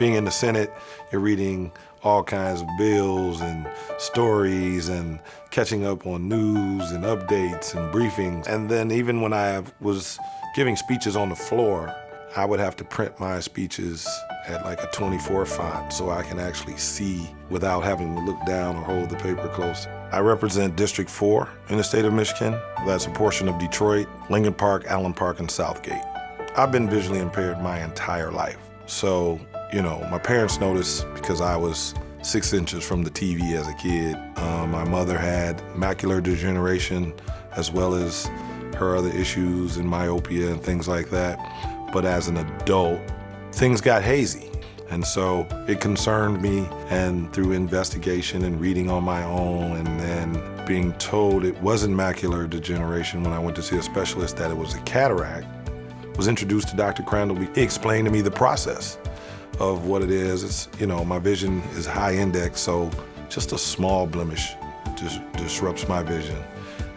Being in the Senate, you're reading all kinds of bills and stories and catching up on news and updates and briefings. And then even when I was giving speeches on the floor, I would have to print my speeches at like a 24 font so I can actually see without having to look down or hold the paper close. I represent District 4 in the state of Michigan. That's a portion of Detroit, Lincoln Park, Allen Park, and Southgate. I've been visually impaired my entire life. So, my parents noticed because I was 6 inches from the TV as a kid. My mother had macular degeneration as well as her other issues and myopia and things like that. But as an adult, things got hazy. And so it concerned me, and through investigation and reading on my own and then being told it wasn't macular degeneration when I went to see a specialist, that it was a cataract, was introduced to Dr. Crandall. He explained to me the process of what it is. It's, my vision is high index, so just a small blemish just disrupts my vision.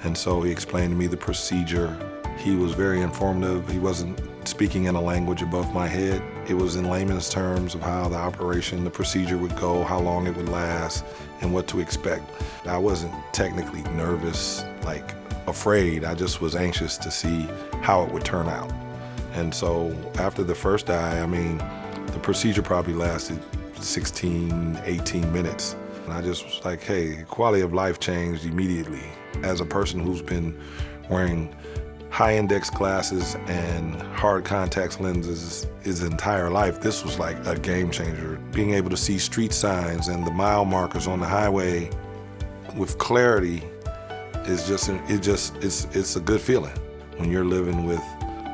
And so he explained to me the procedure. He was very informative. He wasn't speaking in a language above my head. It was in layman's terms of how the procedure would go, how long it would last, and what to expect. I wasn't technically nervous, like afraid. I just was anxious to see how it would turn out. And so after the first eye, the procedure probably lasted 16, 18 minutes. And I just was like, hey, quality of life changed immediately. As a person who's been wearing high index glasses and hard contact lenses his entire life, this was like a game changer. Being able to see street signs and the mile markers on the highway with clarity is it's a good feeling. When you're living with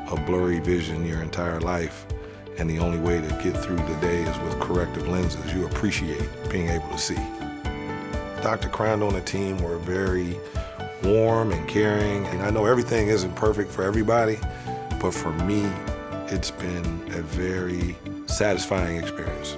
a blurry vision your entire life, and the only way to get through the day is with corrective lenses, you appreciate being able to see. Dr. Crandall and the team were very warm and caring, and I know everything isn't perfect for everybody, but for me, it's been a very satisfying experience.